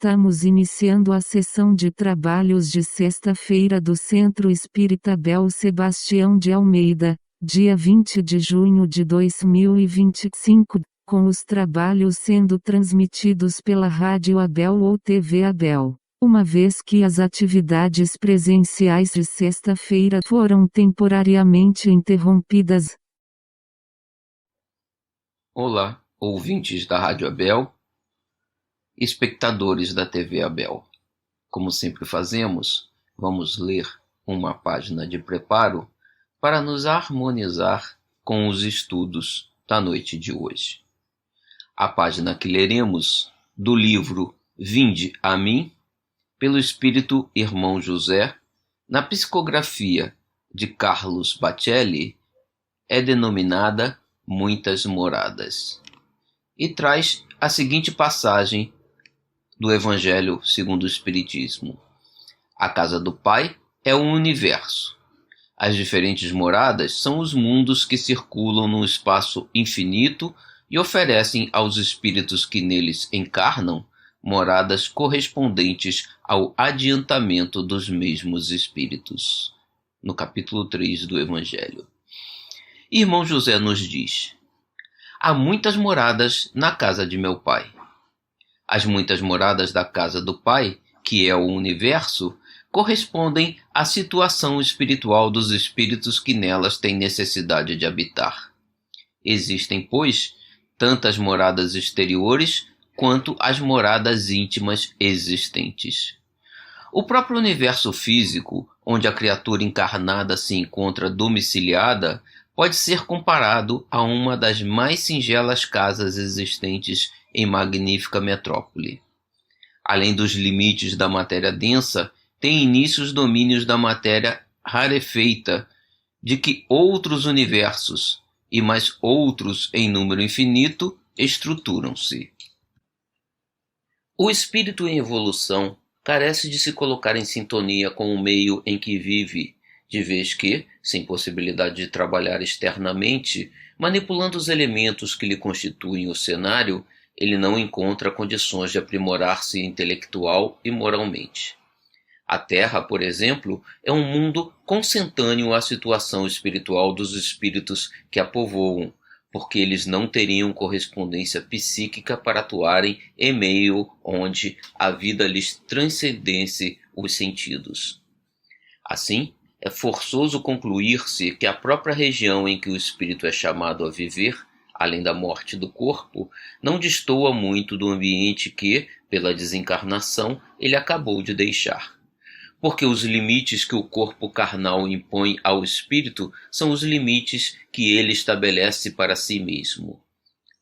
Estamos iniciando a sessão de trabalhos de sexta-feira do Centro Espírita Abel Sebastião de Almeida, dia 20 de junho de 2025, com os trabalhos sendo transmitidos pela Rádio Abel ou TV Abel, uma vez que as atividades presenciais de sexta-feira foram temporariamente interrompidas. Olá, ouvintes da Rádio Abel, espectadores da TV Abel. Como sempre fazemos, vamos ler uma página de preparo para nos harmonizar com os estudos da noite de hoje. A página que leremos do livro Vinde a mim, pelo Espírito Irmão José, na psicografia de Carlos Bacelli, é denominada Muitas Moradas, e traz a seguinte passagem do Evangelho segundo o Espiritismo. A casa do Pai é o universo. As diferentes moradas são os mundos que circulam no espaço infinito e oferecem aos espíritos que neles encarnam moradas correspondentes ao adiantamento dos mesmos espíritos. No capítulo 3 do Evangelho. Irmão José nos diz: há muitas moradas na casa de meu Pai. As muitas moradas da casa do Pai, que é o universo, correspondem à situação espiritual dos espíritos que nelas têm necessidade de habitar. Existem, pois, tantas moradas exteriores quanto as moradas íntimas existentes. O próprio universo físico, onde a criatura encarnada se encontra domiciliada, pode ser comparado a uma das mais singelas casas existentes em magnífica metrópole. Além dos limites da matéria densa, tem início os domínios da matéria rarefeita, de que outros universos, e mais outros em número infinito, estruturam-se. O espírito em evolução carece de se colocar em sintonia com o meio em que vive, de vez que, sem possibilidade de trabalhar externamente, manipulando os elementos que lhe constituem o cenário, ele não encontra condições de aprimorar-se intelectual e moralmente. A Terra, por exemplo, é um mundo consentâneo à situação espiritual dos espíritos que a povoam, porque eles não teriam correspondência psíquica para atuarem em meio onde a vida lhes transcendesse os sentidos. Assim, é forçoso concluir-se que a própria região em que o espírito é chamado a viver, além da morte do corpo, não destoa muito do ambiente que, pela desencarnação, ele acabou de deixar. Porque os limites que o corpo carnal impõe ao espírito são os limites que ele estabelece para si mesmo.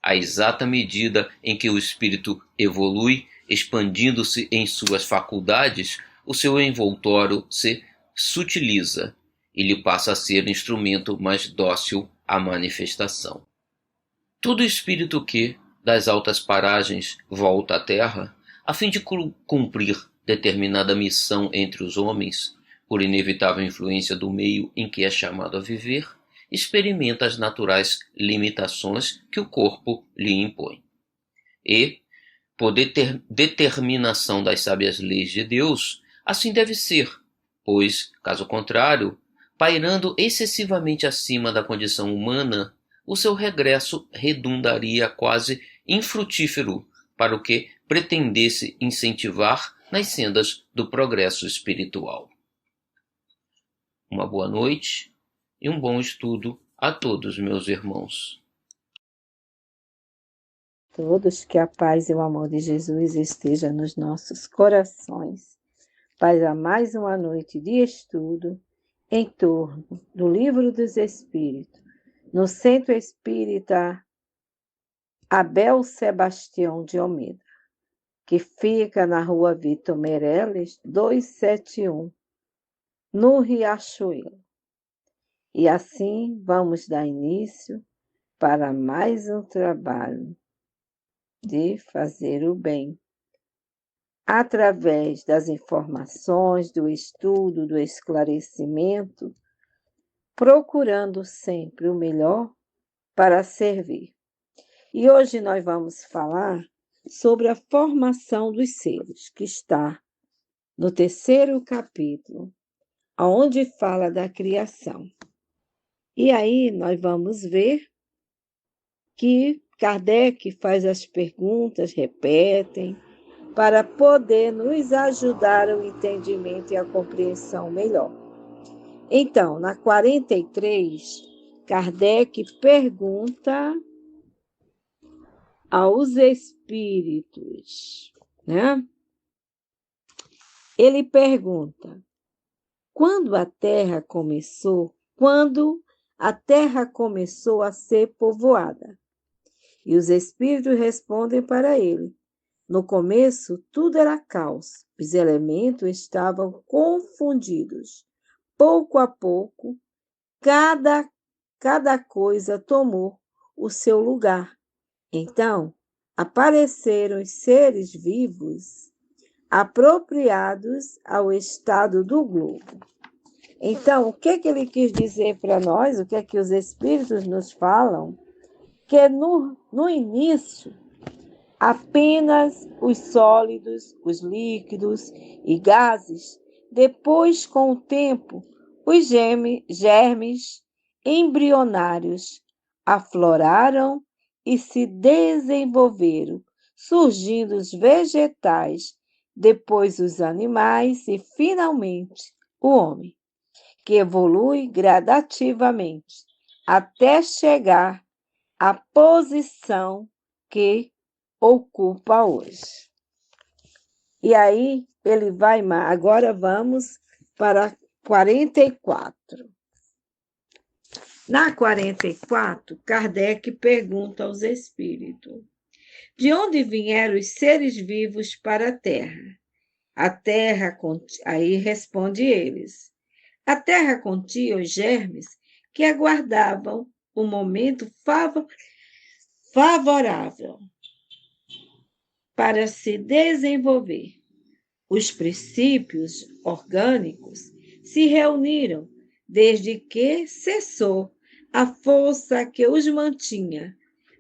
À exata medida em que o espírito evolui, expandindo-se em suas faculdades, o seu envoltório se sutiliza e lhe passa a ser instrumento mais dócil à manifestação. Todo espírito que, das altas paragens, volta à terra, a fim de cumprir determinada missão entre os homens, por inevitável influência do meio em que é chamado a viver, experimenta as naturais limitações que o corpo lhe impõe. E, por determinação das sábias leis de Deus, assim deve ser, pois, caso contrário, pairando excessivamente acima da condição humana, o seu regresso redundaria quase infrutífero para o que pretendesse incentivar nas sendas do progresso espiritual. Uma boa noite e um bom estudo a todos, meus irmãos. Todos, que a paz e o amor de Jesus esteja nos nossos corações, para mais uma noite de estudo em torno do Livro dos Espíritos, no Centro Espírita Abel Sebastião de Almeida, que fica na Rua Vitor Meireles, 271, no Riachuelo. E assim vamos dar início para mais um trabalho de fazer o bem, através das informações, do estudo, do esclarecimento, procurando sempre o melhor para servir. E hoje nós vamos falar sobre a formação dos seres, que está no 3º capítulo, onde fala da criação. E aí nós vamos ver que Kardec faz as perguntas, repetem, para poder nos ajudar ao entendimento e a compreensão melhor. Então, na 43, Kardec pergunta aos espíritos, né? Ele pergunta: quando a Terra começou a ser povoada? E os espíritos respondem para ele: no começo, tudo era caos, os elementos estavam confundidos. Pouco a pouco, cada coisa tomou o seu lugar. Então, apareceram os seres vivos apropriados ao estado do globo. Então, o que ele quis dizer para nós, o que é que os espíritos nos falam? Que no início, apenas os sólidos, os líquidos e gases. Depois, com o tempo, os germes embrionários afloraram e se desenvolveram, surgindo os vegetais, depois os animais e, finalmente, o homem, que evolui gradativamente até chegar à posição que ocupa hoje. E aí ele vai mais. Agora vamos para 44. Na 44, Kardec pergunta aos espíritos: de onde vieram os seres vivos para a Terra? A Terra, aí responde eles: a Terra continha os germes que aguardavam o momento favorável para se desenvolver. Os princípios orgânicos se reuniram desde que cessou a força que os mantinha,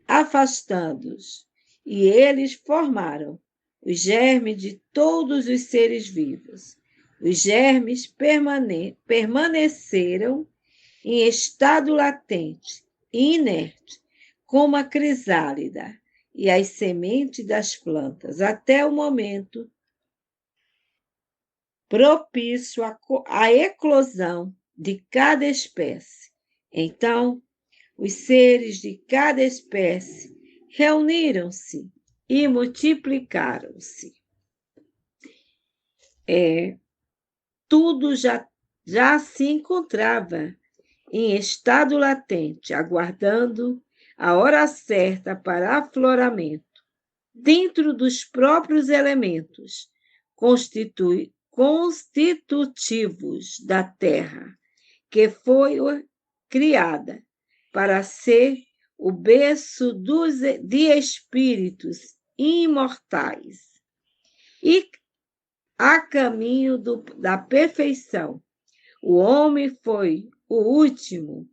afastando-os, e eles formaram os germes de todos os seres vivos. Os germes permaneceram em estado latente e inerte, como a crisálida e as sementes das plantas, até o momento propício à eclosão de cada espécie. Então, os seres de cada espécie reuniram-se e multiplicaram-se. Tudo já se encontrava em estado latente, aguardando a hora certa para afloramento, dentro dos próprios elementos constitutivos da Terra, que foi criada para ser o berço de espíritos imortais e a caminho da perfeição. O homem foi o último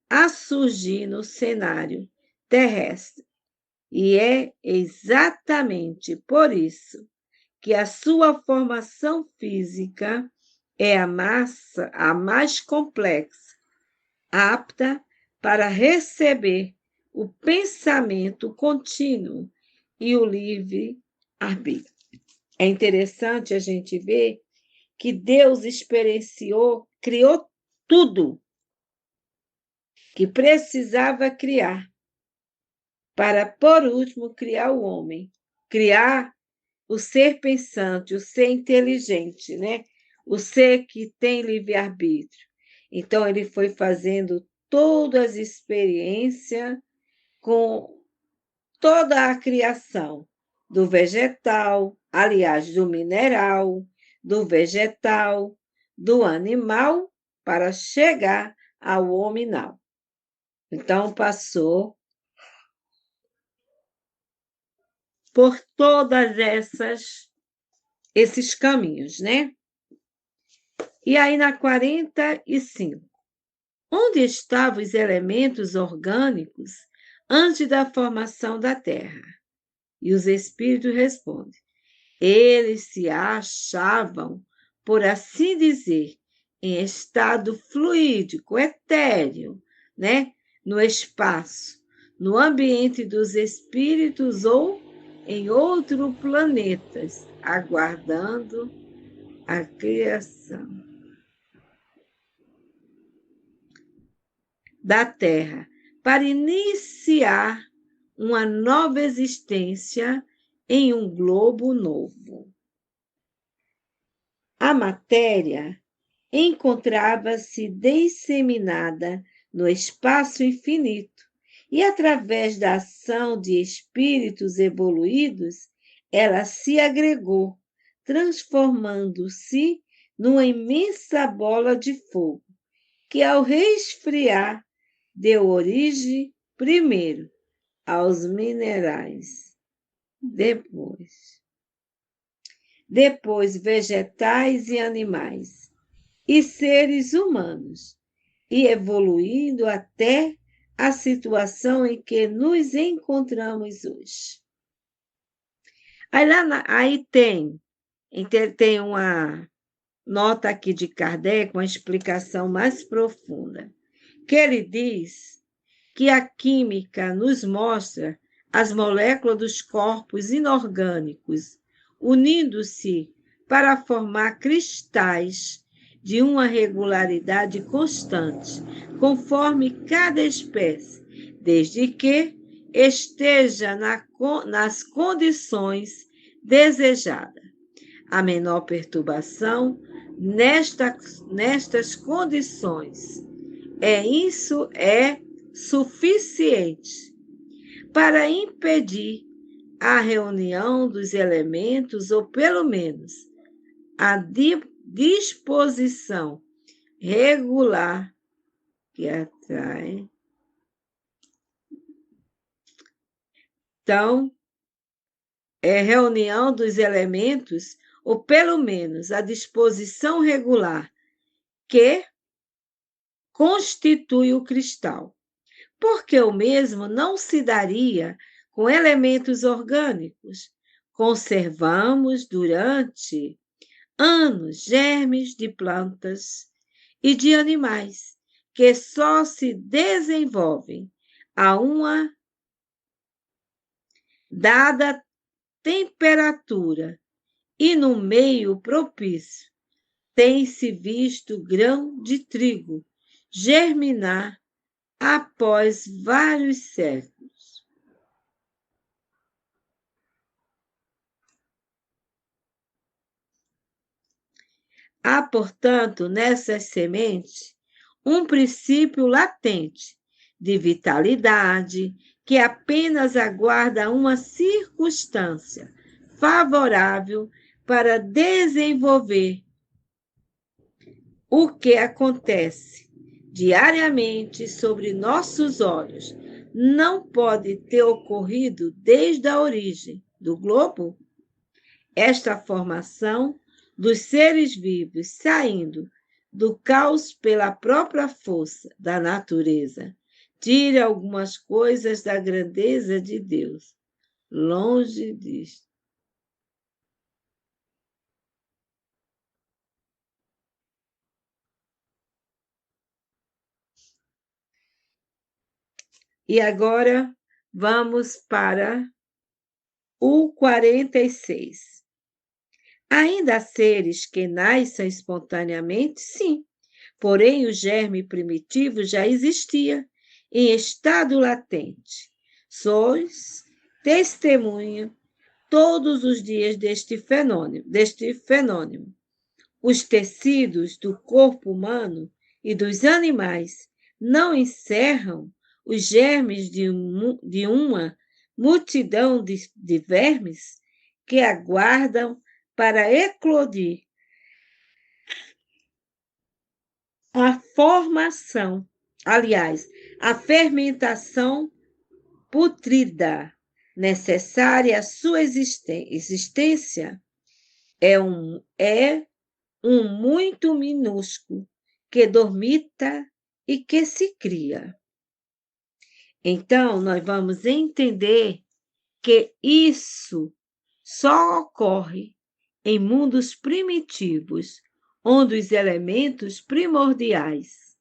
a surgir no cenário terrestre. E é exatamente por isso que a sua formação física é a mais complexa, apta para receber o pensamento contínuo e o livre-arbítrio. É interessante a gente ver que Deus criou tudo que precisava criar, para, por último, criar o homem, criar o ser pensante, o ser inteligente, né? O ser que tem livre-arbítrio. Então, ele foi fazendo todas as experiências com toda a criação do vegetal, aliás, do mineral, do vegetal, do animal, para chegar ao hominal. Então, passou por todas esses caminhos, né? E aí, na 45, onde estavam os elementos orgânicos antes da formação da Terra? E os espíritos respondem: eles se achavam, por assim dizer, em estado fluídico, etéreo, né? No espaço, no ambiente dos espíritos ou em outros planetas, aguardando a criação da Terra para iniciar uma nova existência em um globo novo. A matéria encontrava-se disseminada no espaço infinito e, através da ação de espíritos evoluídos, ela se agregou, transformando-se numa imensa bola de fogo, que, ao resfriar, deu origem, primeiro, aos minerais, depois vegetais e animais, e seres humanos, e evoluindo até a situação em que nos encontramos hoje. Aí tem uma nota aqui de Kardec, uma explicação mais profunda, que ele diz que a química nos mostra as moléculas dos corpos inorgânicos unindo-se para formar cristais de uma regularidade constante, conforme cada espécie, desde que esteja nas condições desejadas. A menor perturbação nestas condições isso é suficiente para impedir a reunião dos elementos, ou pelo menos a disposição regular que atrai. Então, reunião dos elementos, ou pelo menos a disposição regular que constitui o cristal, porque o mesmo não se daria com elementos orgânicos. Conservamos durante anos germes de plantas e de animais que só se desenvolvem a uma dada temperatura e no meio propício. Tem-se visto grão de trigo germinar após vários séculos. Há, portanto, nessas sementes um princípio latente de vitalidade que apenas aguarda uma circunstância favorável para desenvolver. O que acontece diariamente sobre nossos olhos não pode ter ocorrido desde a origem do globo? Esta formação dos seres vivos saindo do caos pela própria força da natureza tira algumas coisas da grandeza de Deus. Longe disto. E agora vamos para o 46. Ainda há seres que nascem espontaneamente? Sim. Porém, o germe primitivo já existia, em estado latente. Sois testemunha todos os dias deste fenômeno. Os tecidos do corpo humano e dos animais não encerram os germes de uma multidão de vermes que aguardam para eclodir. A formação, aliás, a fermentação putrida necessária à sua existência é um muito minúsculo que dormita e que se cria. Então, nós vamos entender que isso só ocorre em mundos primitivos, onde os elementos primordiais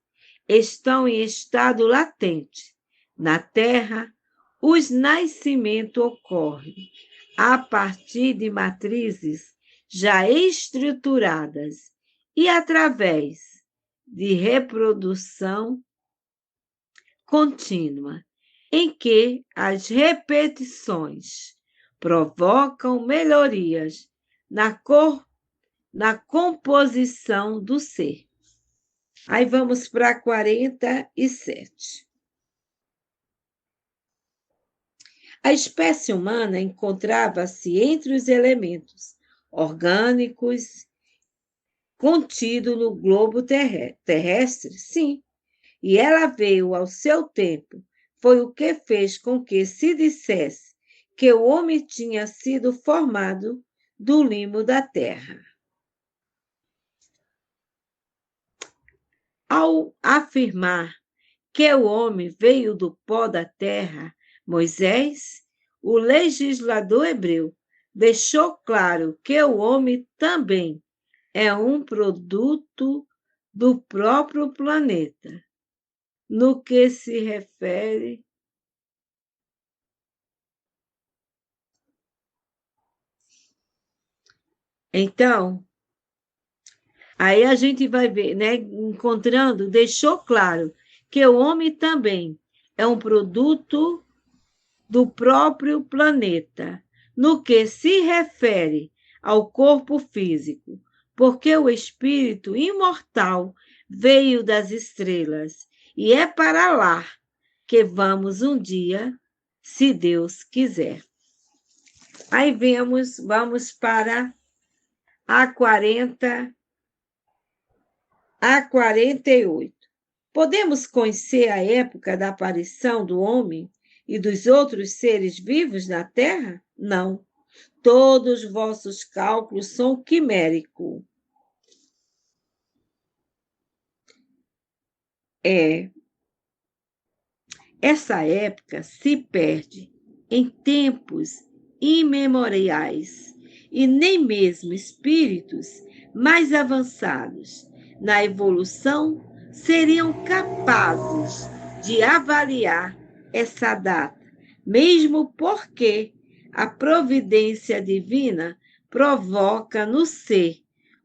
estão em estado latente. Na Terra, o nascimento ocorre a partir de matrizes já estruturadas e através de reprodução contínua, em que as repetições provocam melhorias na composição do ser. Aí vamos para 47. A espécie humana encontrava-se entre os elementos orgânicos contidos no globo terrestre, sim, e ela veio ao seu tempo. Foi o que fez com que se dissesse que o homem tinha sido formado do limo da terra. Ao afirmar que o homem veio do pó da terra, Moisés, o legislador hebreu, deixou claro que o homem também é um produto do próprio planeta, no que se refere Então, aí a gente vai ver, né, encontrando, deixou claro que o homem também é um produto do próprio planeta, no que se refere ao corpo físico, porque o espírito imortal veio das estrelas e é para lá que vamos um dia, se Deus quiser. Aí vamos para a 48. Podemos conhecer a época da aparição do homem e dos outros seres vivos na Terra? Não. Todos os vossos cálculos são quiméricos. Essa época se perde em tempos imemoriais e nem mesmo espíritos mais avançados na evolução seriam capazes de avaliar essa data, mesmo porque a providência divina provoca no ser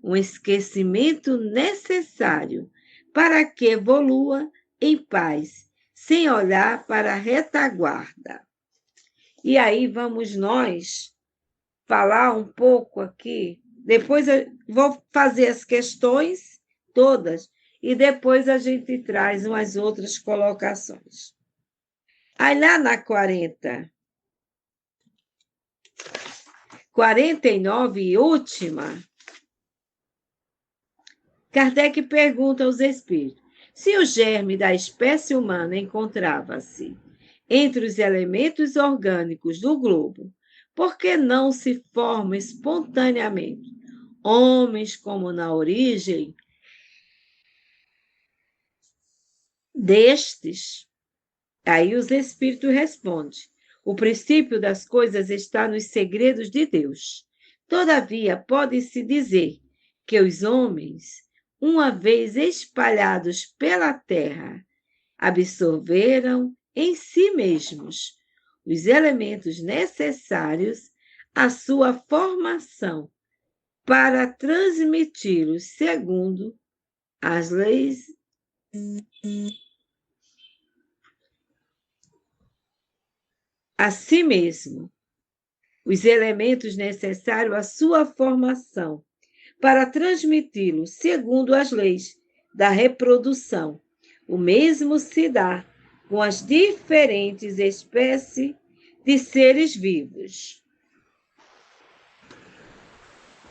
um esquecimento necessário para que evolua em paz, sem olhar para a retaguarda. E aí vamos nós falar um pouco aqui, depois eu vou fazer as questões todas e depois a gente traz umas outras colocações. Aí lá na 49 e última, Kardec pergunta aos espíritos se o germe da espécie humana encontrava-se entre os elementos orgânicos do globo, por que não se forma espontaneamente homens como na origem destes? Aí os espíritos respondem: o princípio das coisas está nos segredos de Deus. Todavia, pode-se dizer que os homens, uma vez espalhados pela terra, absorveram em si mesmos os elementos necessários à sua formação para transmiti-los segundo as leis a si mesmo, os elementos necessários à sua formação para transmiti-los segundo as leis da reprodução. O mesmo se dá com as diferentes espécies de seres vivos.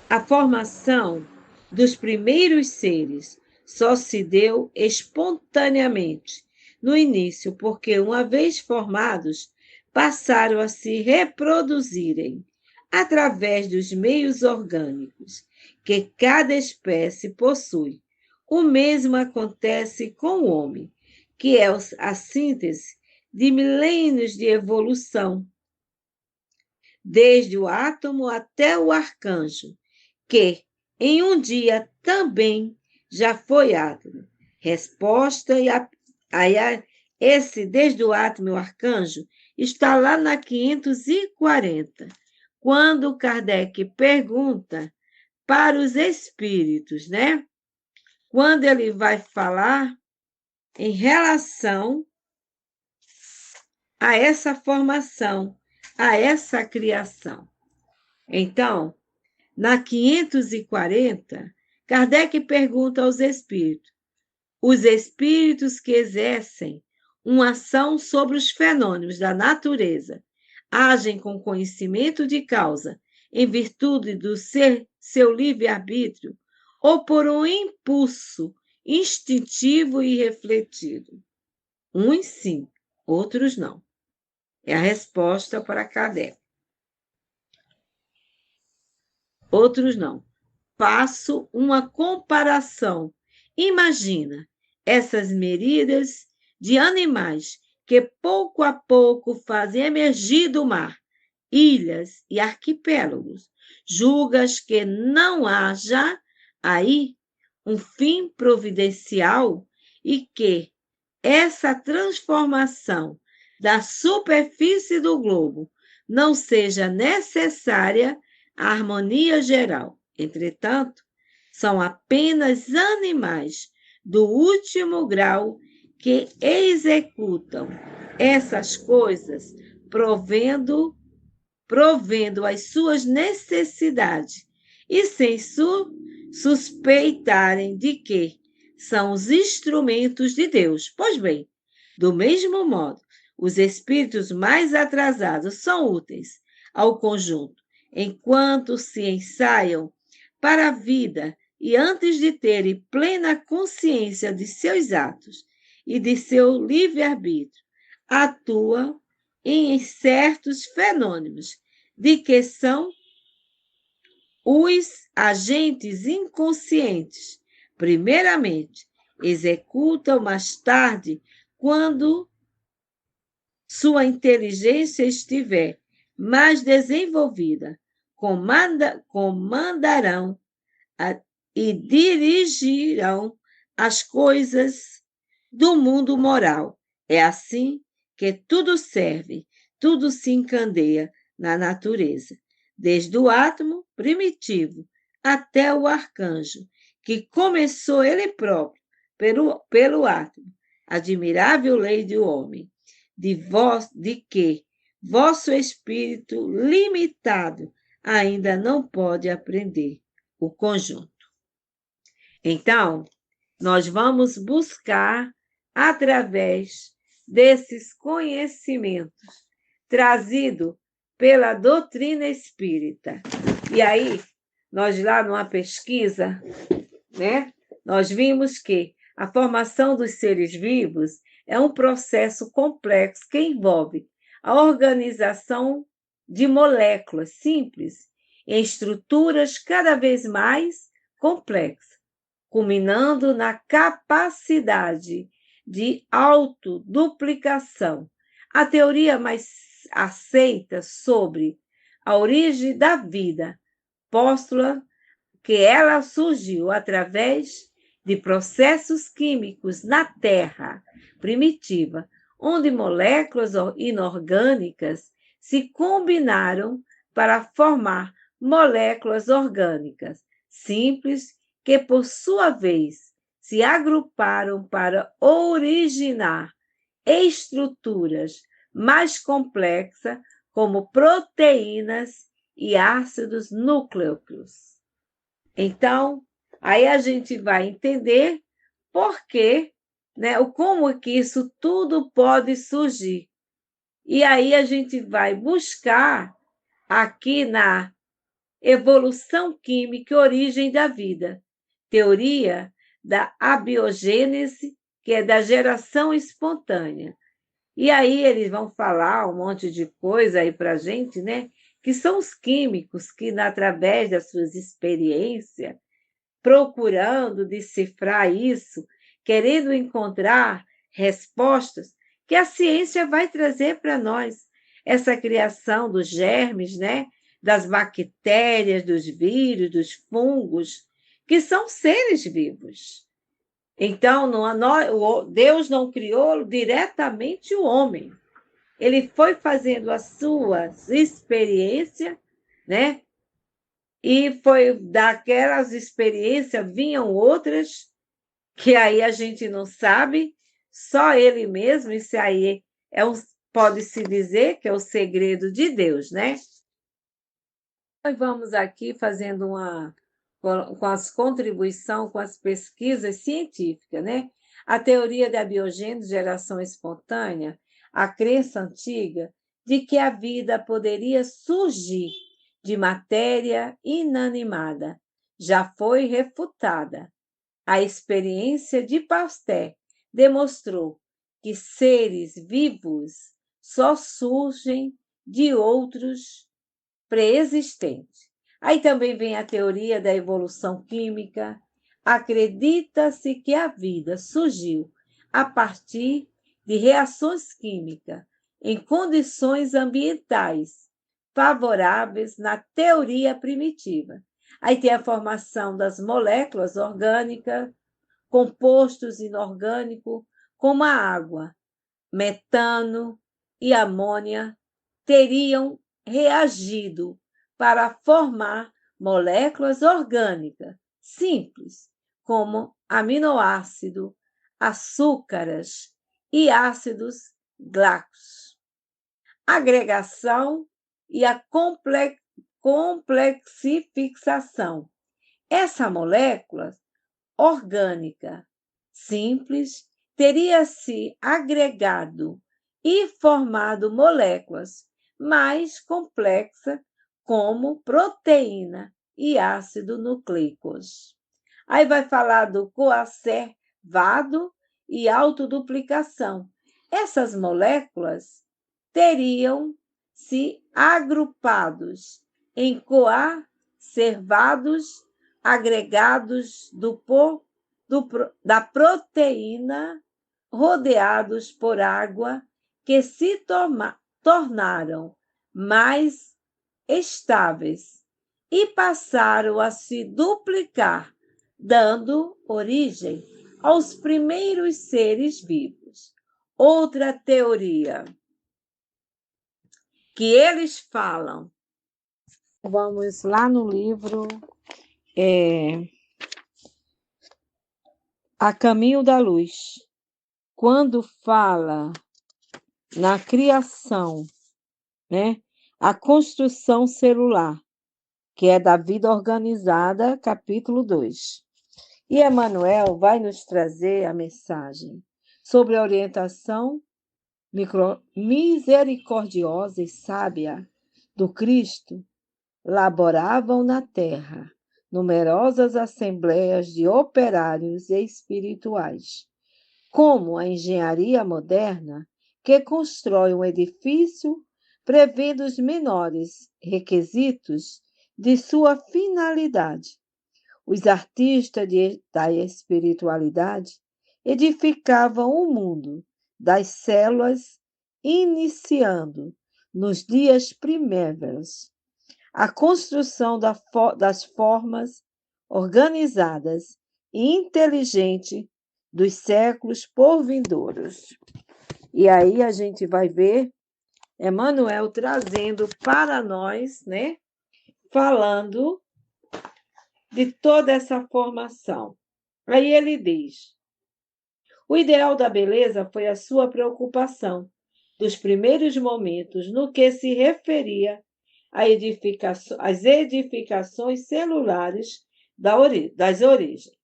A formação dos primeiros seres só se deu espontaneamente no início, porque, uma vez formados, passaram a se reproduzirem através dos meios orgânicos que cada espécie possui. O mesmo acontece com o homem, que é a síntese de milênios de evolução. desde o átomo até o arcanjo, que em um dia também já foi átomo. Resposta esse desde o átomo e o arcanjo está lá na 540, quando Kardec pergunta para os espíritos, né? Quando ele vai falar em relação a essa formação, a essa criação. Então, na 540, Kardec pergunta aos espíritos: os espíritos que exercem uma ação sobre os fenômenos da natureza agem com conhecimento de causa em virtude do seu livre-arbítrio ou por um impulso instintivo e refletido? Uns sim, outros não. É a resposta para Kardec. Outros não. Faço uma comparação. Imagina essas miríades de animais que pouco a pouco fazem emergir do mar ilhas e arquipélagos. Julgas que não haja aí um fim providencial e que essa transformação da superfície do globo não seja necessária à harmonia geral. Entretanto, são apenas animais do último grau que executam essas coisas, provendo as suas necessidades e sem suspeitarem de que são os instrumentos de Deus. Pois bem, do mesmo modo, os espíritos mais atrasados são úteis ao conjunto, enquanto se ensaiam para a vida e antes de terem plena consciência de seus atos e de seu livre-arbítrio, atuam em certos fenômenos, de que são os agentes inconscientes. Primeiramente, executam mais tarde, quando sua inteligência estiver mais desenvolvida, comandarão e dirigirão as coisas do mundo moral. É assim que tudo serve, tudo se encandeia na natureza, desde o átomo primitivo até o arcanjo, que começou ele próprio pelo átomo. Admirável lei do homem, de que vosso espírito limitado ainda não pode aprender o conjunto. Então, nós vamos buscar, através desses conhecimentos trazidos pela doutrina espírita. E aí, nós lá numa pesquisa, né, nós vimos que a formação dos seres vivos é um processo complexo que envolve a organização de moléculas simples em estruturas cada vez mais complexas, culminando na capacidade de autoduplicação. A teoria mais aceita sobre a origem da vida postula que ela surgiu através de processos químicos na Terra primitiva, onde moléculas inorgânicas se combinaram para formar moléculas orgânicas simples que, por sua vez, se agruparam para originar estruturas mais complexas, como proteínas e ácidos nucleicos. Então, aí a gente vai entender por quê, né, como que isso tudo pode surgir. E aí a gente vai buscar aqui na evolução química, origem da vida, teoria da abiogênese, que é da geração espontânea. E aí eles vão falar um monte de coisa aí para a gente, né? Que são os químicos que, através das suas experiências, procurando decifrar isso, querendo encontrar respostas que a ciência vai trazer para nós. essa criação dos germes, né? Das bactérias, dos vírus, dos fungos, que são seres vivos. Então, Deus não criou diretamente o homem. Ele foi fazendo as suas experiências, né? E foi daquelas experiências vinham outras que aí a gente não sabe, só ele mesmo, isso aí pode-se dizer que é o segredo de Deus, né? Nós vamos aqui fazendo com as contribuições, com as pesquisas científicas, né? A teoria da biogênese, geração espontânea, a crença antiga de que a vida poderia surgir de matéria inanimada, já foi refutada. A experiência de Pasteur demonstrou que seres vivos só surgem de outros pré-existentes. Aí também vem a teoria da evolução química. Acredita-se que a vida surgiu a partir de reações químicas em condições ambientais favoráveis na teoria primitiva. Aí tem a formação das moléculas orgânicas, compostos inorgânicos, como a água, metano e amônia, teriam reagido para formar moléculas orgânicas simples, como aminoácido, açúcares e ácidos graxos. Agregação e a complexifixação. Essa molécula orgânica simples teria se agregado e formado moléculas mais complexas, como proteína e ácido nucleicos. Aí vai falar do coacervado e autoduplicação. Essas moléculas teriam se agrupados em coacervados agregados da proteína rodeados por água que se tornaram mais estáveis e passaram a se duplicar, dando origem aos primeiros seres vivos. Outra teoria que eles falam, vamos lá no livro A Caminho da Luz, quando fala na criação, né? A construção celular, que é da vida organizada, capítulo 2. E Emmanuel vai nos trazer a mensagem sobre a orientação misericordiosa e sábia do Cristo. Laboravam na terra numerosas assembleias de operários espirituais, como a engenharia moderna, que constrói um edifício prevendo os menores requisitos de sua finalidade. Os artistas da espiritualidade edificavam o mundo das células, iniciando nos dias primeiros a construção das formas organizadas e inteligentes dos séculos por vindouros. E aí a gente vai ver Emmanuel trazendo para nós, né, falando de toda essa formação. Aí ele diz: o ideal da beleza foi a sua preocupação dos primeiros momentos no que se referia às edificações celulares das origens.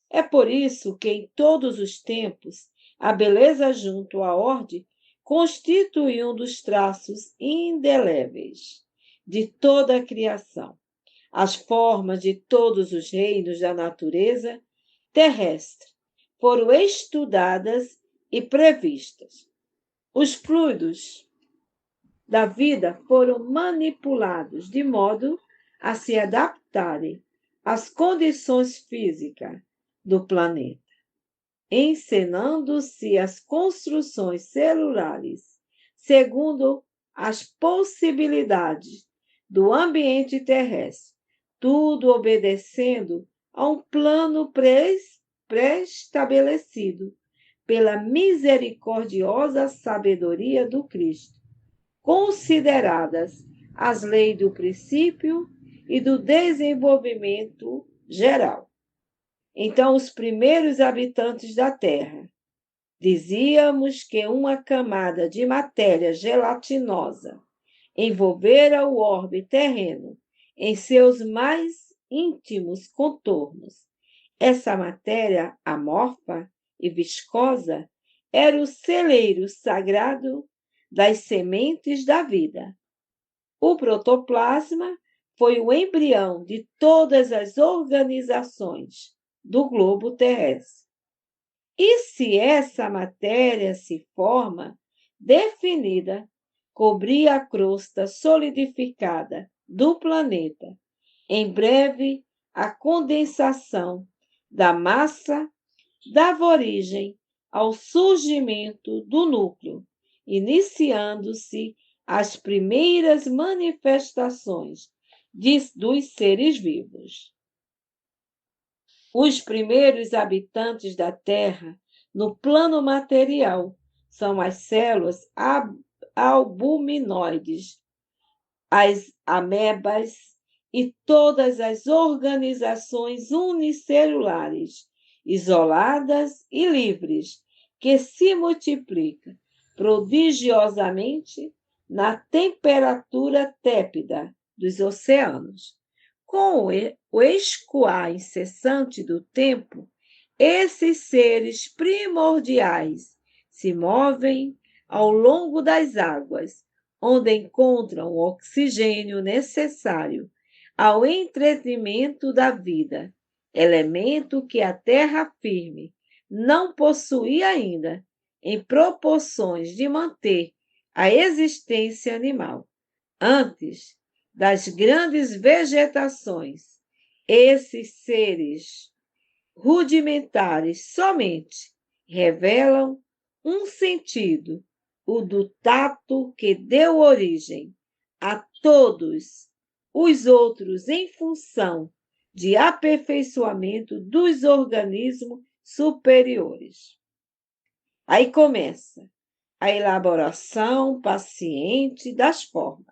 É por isso que, em todos os tempos, a beleza junto à ordem constitui um dos traços indeléveis de toda a criação. As formas de todos os reinos da natureza terrestre foram estudadas e previstas. Os fluidos da vida foram manipulados de modo a se adaptarem às condições físicas do planeta, encenando-se as construções celulares segundo as possibilidades do ambiente terrestre, tudo obedecendo a um plano pré-estabelecido pela misericordiosa sabedoria do Cristo, consideradas as leis do princípio e do desenvolvimento geral. Então, os primeiros habitantes da Terra, dizíamos que uma camada de matéria gelatinosa envolvera o orbe terreno em seus mais íntimos contornos. Essa matéria amorfa e viscosa era o celeiro sagrado das sementes da vida. O protoplasma foi o embrião de todas as organizações do globo terrestre. E se essa matéria se forma definida, cobria a crosta solidificada do planeta, em breve a condensação da massa dava origem ao surgimento do núcleo, iniciando-se as primeiras manifestações dos seres vivos. Os primeiros habitantes da Terra, no plano material, são as células albuminoides, as amebas e todas as organizações unicelulares, isoladas e livres, que se multiplicam prodigiosamente na temperatura tépida dos oceanos. Com o escoar incessante do tempo, esses seres primordiais se movem ao longo das águas, onde encontram o oxigênio necessário ao entretenimento da vida, elemento que a terra firme não possuía ainda em proporções de manter a existência animal. Antes das grandes vegetações, esses seres rudimentares somente revelam um sentido, o do tato, que deu origem a todos os outros em função de aperfeiçoamento dos organismos superiores. Aí começa a elaboração paciente das formas.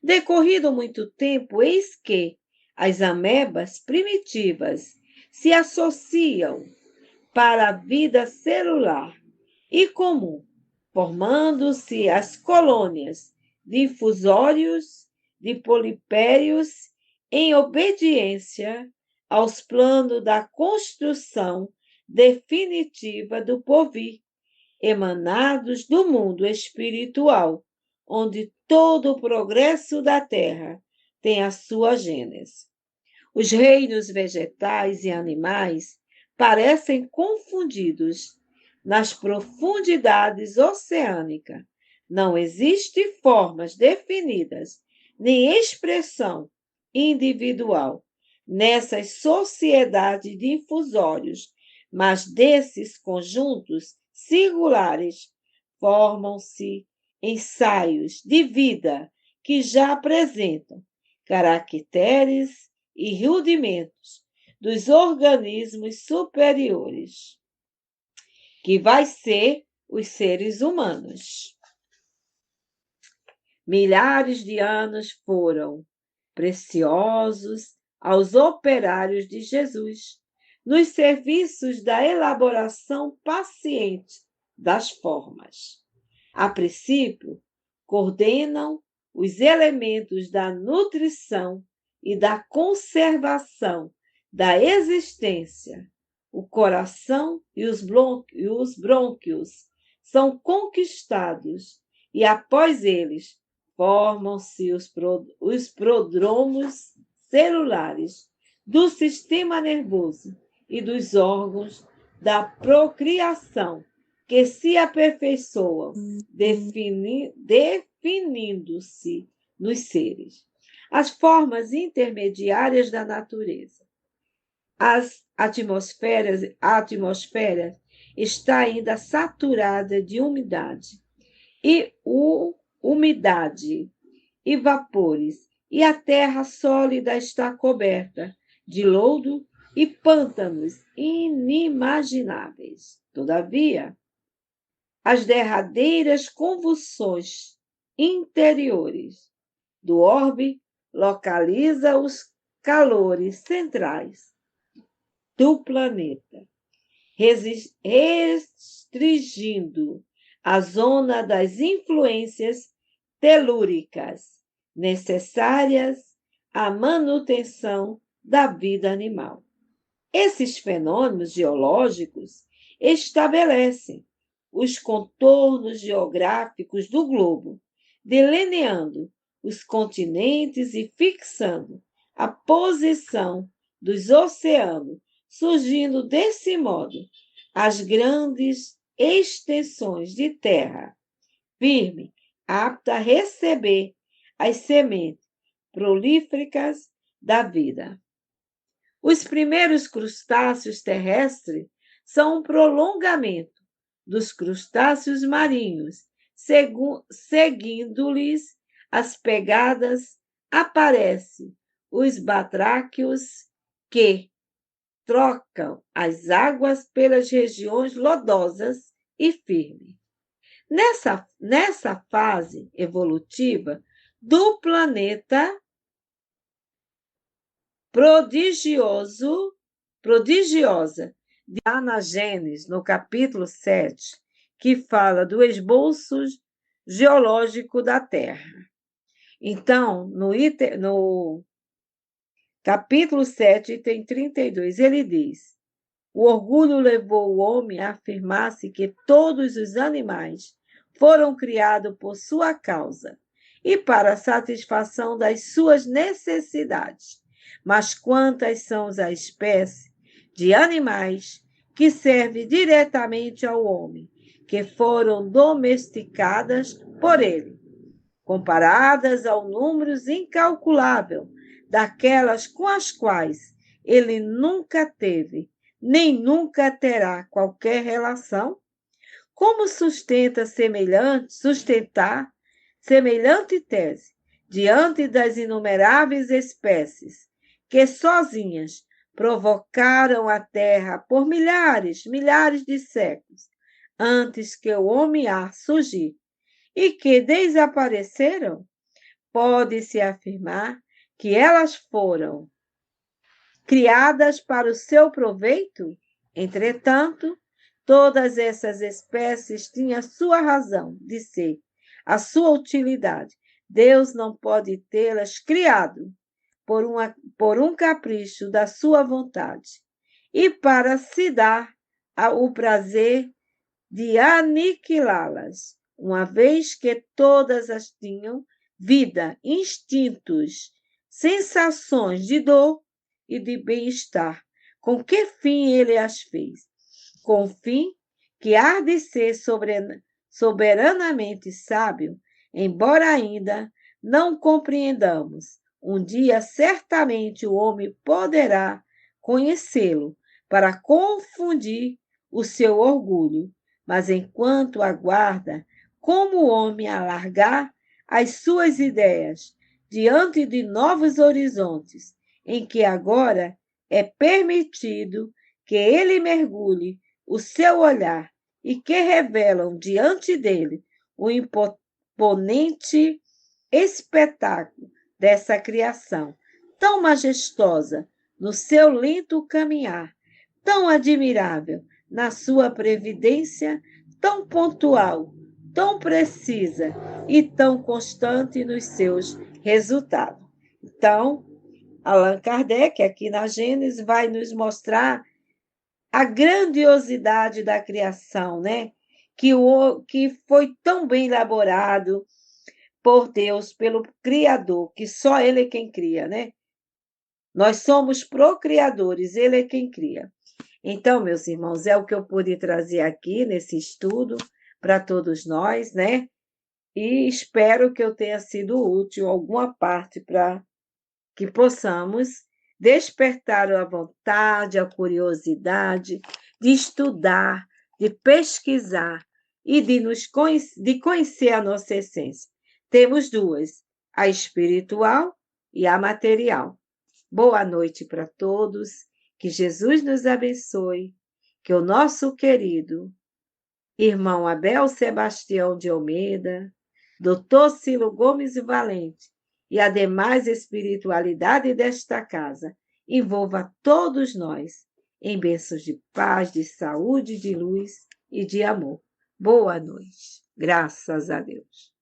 Decorrido muito tempo, eis que as amebas primitivas se associam para a vida celular e comum, formando-se as colônias de infusórios, de polipérios, em obediência aos planos da construção definitiva do porvir, emanados do mundo espiritual, onde todo o progresso da Terra tem a sua gênese. Os reinos vegetais e animais parecem confundidos nas profundidades oceânicas. Não existem formas definidas, nem expressão individual nessas sociedades de infusórios, mas desses conjuntos singulares formam-se ensaios de vida que já apresentam caracteres e rudimentos dos organismos superiores, que vai ser os seres humanos. Milhares de anos foram preciosos aos operários de Jesus, nos serviços da elaboração paciente das formas. A princípio, coordenam os elementos da nutrição e da conservação da existência. O coração e os brônquios são conquistados e, após eles, formam-se os prodromos celulares do sistema nervoso e dos órgãos da procriação, que se aperfeiçoam, definindo-se nos seres. As formas intermediárias da natureza. A atmosfera está ainda saturada de umidade e o umidade e vapores, e a terra sólida está coberta de lodo e pântanos inimagináveis. Todavia, as derradeiras convulsões interiores do orbe localiza os calores centrais do planeta, restringindo a zona das influências telúricas necessárias à manutenção da vida animal. Esses fenômenos geológicos estabelecem os contornos geográficos do globo, delineando os continentes e fixando a posição dos oceanos, surgindo desse modo as grandes extensões de terra firme, apta a receber as sementes prolíferas da vida. Os primeiros crustáceos terrestres são um prolongamento dos crustáceos marinhos, seguindo-lhes as pegadas, aparecem os batráquios que trocam as águas pelas regiões lodosas e firmes. Nessa fase evolutiva do planeta prodigiosa, na Gênesis, no capítulo 7, que fala do esboço geológico da Terra. Então, no capítulo 7, item 32, ele diz: o orgulho levou o homem a afirmar-se que todos os animais foram criados por sua causa e para a satisfação das suas necessidades. Mas quantas são as espécies de animais que servem diretamente ao homem, que foram domesticadas por ele, comparadas ao número incalculável daquelas com as quais ele nunca teve, nem nunca terá qualquer relação? Como sustentar semelhante tese diante das inumeráveis espécies que sozinhas provocaram a Terra por milhares de séculos antes que o homem a surgir e que desapareceram? Pode-se afirmar que elas foram criadas para o seu proveito? Entretanto, todas essas espécies tinham sua razão de ser, a sua utilidade. Deus não pode tê-las criado por um capricho da sua vontade e para se dar o prazer de aniquilá-las, uma vez que todas as tinham vida, instintos, sensações de dor e de bem-estar. Com que fim ele as fez? Com o fim que há de ser soberanamente sábio, embora ainda não compreendamos. Um dia, certamente, o homem poderá conhecê-lo para confundir o seu orgulho, mas enquanto aguarda, como o homem alargar as suas ideias diante de novos horizontes, em que agora é permitido que ele mergulhe o seu olhar e que revelam diante dele o imponente espetáculo dessa criação, tão majestosa no seu lento caminhar, tão admirável na sua previdência, tão pontual, tão precisa e tão constante nos seus resultados. Então, Allan Kardec, aqui na Gênesis, vai nos mostrar a grandiosidade da criação, né? Que foi tão bem elaborado por Deus, pelo Criador, que só Ele é quem cria, né? Nós somos procriadores, Ele é quem cria. Então, meus irmãos, é o que eu pude trazer aqui nesse estudo para todos nós, né? E espero que eu tenha sido útil alguma parte para que possamos despertar a vontade, a curiosidade de estudar, de pesquisar e de conhecer a nossa essência. Temos duas, a espiritual e a material. Boa noite para todos, que Jesus nos abençoe, que o nosso querido irmão Abel Sebastião de Almeida, Dr. Cilo Gomes Valente e a demais espiritualidade desta casa envolva todos nós em bênçãos de paz, de saúde, de luz e de amor. Boa noite. Graças a Deus.